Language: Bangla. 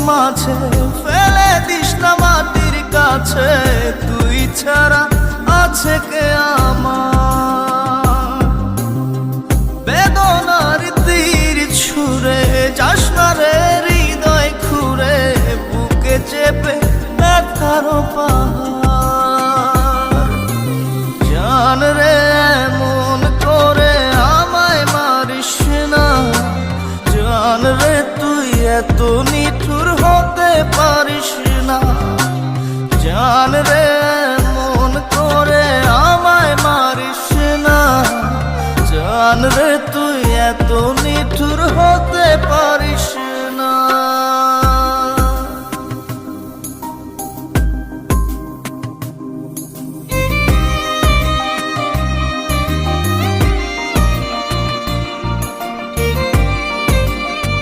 মাঝে ফেলে দিস না মাটির কাছে, তুই ছাড়া আছে কে আমার? বেদনার তীর ছুঁড়ে যাস না রে হৃদয় খুঁড়ে, বুকে চেপে ব্যথার পাহাড়। জান রে এমন করে আমায় মারিস না, জান রে তুই এত নিঠুর হতে পারিস না। জান রে এমন করে আমায় মারিস না, জান রে তুই এত নিঠুর হতে পারিস